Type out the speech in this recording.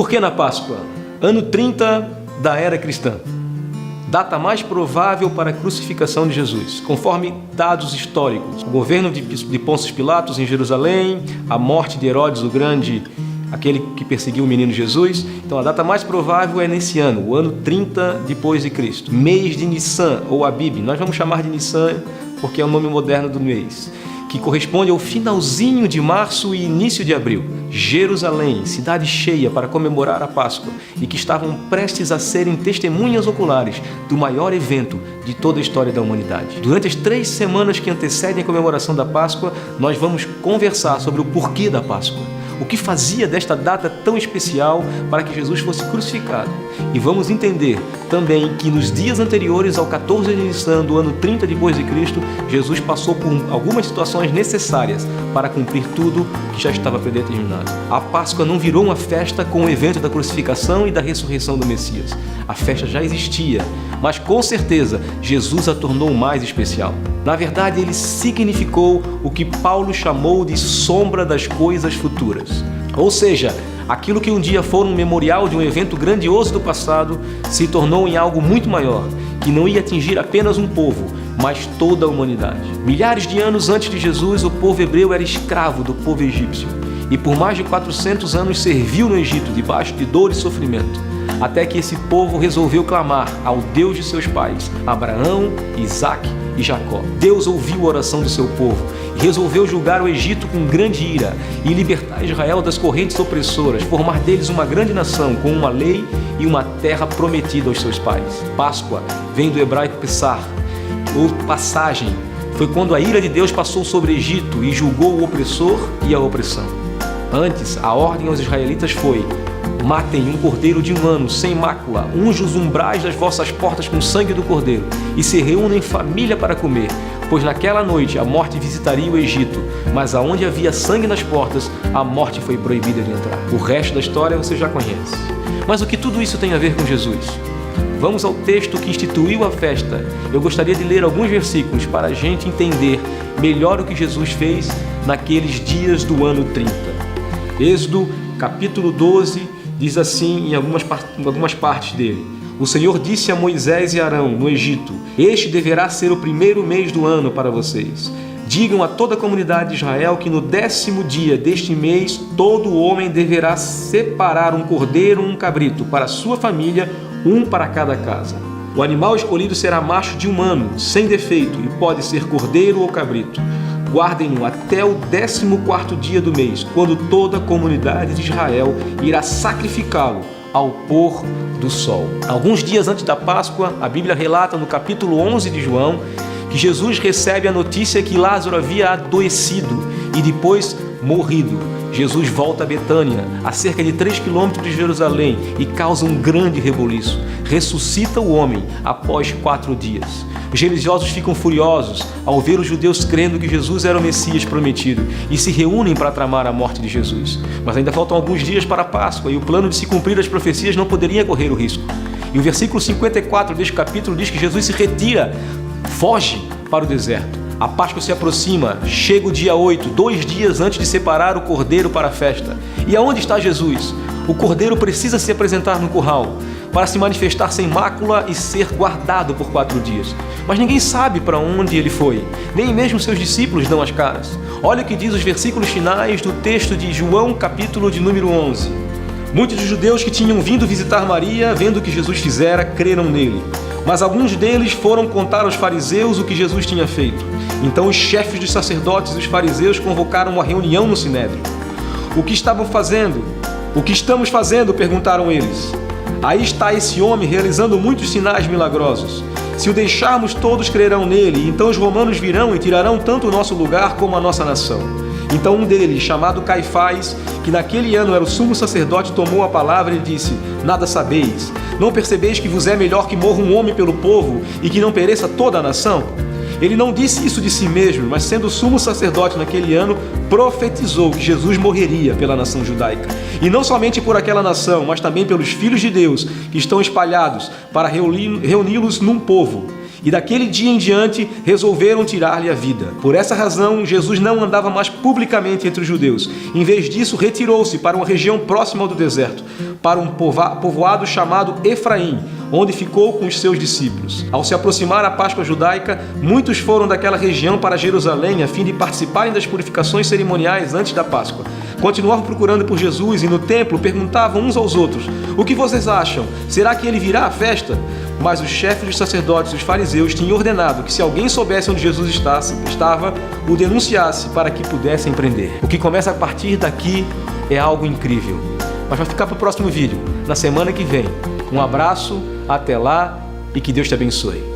Por que na Páscoa? Ano 30 da era cristã. Data mais provável para a crucificação de Jesus, conforme dados históricos. O governo de Pôncio Pilatos em Jerusalém, a morte de Herodes o Grande, aquele que perseguiu o menino Jesus. Então a data mais provável é nesse ano, o ano 30 depois de Cristo. Mês de Nissan, ou Abib, nós vamos chamar de Nissan porque é o nome moderno do mês, que corresponde ao finalzinho de março e início de abril. Jerusalém, cidade cheia para comemorar a Páscoa e que estavam prestes a serem testemunhas oculares do maior evento de toda a história da humanidade. Durante as 3 semanas que antecedem a comemoração da Páscoa, nós vamos conversar sobre o porquê da Páscoa, o que fazia desta data tão especial para que Jesus fosse crucificado. E vamos entender também que nos dias anteriores ao 14 de Nissan do ano 30 depois de Cristo, Jesus passou por algumas situações necessárias para cumprir tudo que já estava predeterminado. A Páscoa não virou uma festa com o evento da crucificação e da ressurreição do Messias. A festa já existia, mas com certeza Jesus a tornou mais especial. Na verdade, ele significou o que Paulo chamou de sombra das coisas futuras. Ou seja, aquilo que um dia foi um memorial de um evento grandioso do passado se tornou em algo muito maior, que não ia atingir apenas um povo, mas toda a humanidade. Milhares de anos antes de Jesus, o povo hebreu era escravo do povo egípcio e por mais de 400 anos serviu no Egito debaixo de dor e sofrimento, até que esse povo resolveu clamar ao Deus de seus pais, Abraão, Isaque e Jacó. Deus ouviu a oração do seu povo e resolveu julgar o Egito com grande ira e libertar Israel das correntes opressoras, formar deles uma grande nação com uma lei e uma terra prometida aos seus pais. Páscoa vem do hebraico Pessah, ou passagem. Foi quando a ira de Deus passou sobre o Egito e julgou o opressor e a opressão. Antes, a ordem aos israelitas foi: matem um cordeiro de 1 ano, sem mácula, unge os umbrais das vossas portas com sangue do cordeiro, e se reúnem em família para comer, pois naquela noite a morte visitaria o Egito, mas aonde havia sangue nas portas, a morte foi proibida de entrar. O resto da história você já conhece. Mas o que tudo isso tem a ver com Jesus? Vamos ao texto que instituiu a festa. Eu gostaria de ler alguns versículos para a gente entender melhor o que Jesus fez naqueles dias do ano 30. Êxodo, capítulo 12, diz assim em algumas partes dele: o Senhor disse a Moisés e Arão no Egito: este deverá ser o primeiro mês do ano para vocês. Digam a toda a comunidade de Israel que no 10º dia deste mês todo homem deverá separar um cordeiro ou um cabrito para a sua família, um para cada casa. O animal escolhido será macho de 1 ano, sem defeito, e pode ser cordeiro ou cabrito. Guardem-no até o 14º dia do mês, quando toda a comunidade de Israel irá sacrificá-lo ao pôr do sol. Alguns dias antes da Páscoa, a Bíblia relata no capítulo 11 de João que Jesus recebe a notícia que Lázaro havia adoecido e depois morrido. Jesus volta a Betânia, a cerca de 3 quilômetros de Jerusalém, e causa um grande rebuliço. Ressuscita o homem após 4 dias. Os religiosos ficam furiosos ao ver os judeus crendo que Jesus era o Messias prometido e se reúnem para tramar a morte de Jesus. Mas ainda faltam alguns dias para a Páscoa e o plano de se cumprir as profecias não poderia correr o risco. E o versículo 54 deste capítulo diz que Jesus se retira, foge para o deserto. A Páscoa se aproxima, chega o dia 8, 2 dias antes de separar o cordeiro para a festa. E aonde está Jesus? O cordeiro precisa se apresentar no curral para se manifestar sem mácula e ser guardado por 4 dias. Mas ninguém sabe para onde ele foi, nem mesmo seus discípulos dão as caras. Olha o que diz os versículos finais do texto de João, capítulo de número 11. Muitos dos judeus que tinham vindo visitar Maria, vendo o que Jesus fizera, creram nele. Mas alguns deles foram contar aos fariseus o que Jesus tinha feito. Então os chefes dos sacerdotes e os fariseus convocaram uma reunião no Sinédrio. O que estamos fazendo? Perguntaram eles. Aí está esse homem realizando muitos sinais milagrosos. Se o deixarmos, todos crerão nele, então os romanos virão e tirarão tanto o nosso lugar como a nossa nação. Então um deles, chamado Caifás, que naquele ano era o sumo sacerdote, tomou a palavra e disse: nada sabeis? Não percebeis que vos é melhor que morra um homem pelo povo e que não pereça toda a nação? Ele não disse isso de si mesmo, mas sendo sumo sacerdote naquele ano, profetizou que Jesus morreria pela nação judaica. E não somente por aquela nação, mas também pelos filhos de Deus que estão espalhados para reuni-los num povo. E daquele dia em diante resolveram tirar-lhe a vida. Por essa razão, Jesus não andava mais publicamente entre os judeus. Em vez disso, retirou-se para uma região próxima ao do deserto, para um povoado chamado Efraim, onde ficou com os seus discípulos. Ao se aproximar a Páscoa judaica, muitos foram daquela região para Jerusalém a fim de participarem das purificações cerimoniais antes da Páscoa. Continuavam procurando por Jesus e no templo perguntavam uns aos outros: o que vocês acham? Será que ele virá à festa? Mas os chefes dos sacerdotes e os fariseus tinham ordenado que se alguém soubesse onde Jesus estava, o denunciasse para que pudessem prender. O que começa a partir daqui é algo incrível. Mas vai ficar para o próximo vídeo, na semana que vem. Um abraço, até lá e que Deus te abençoe.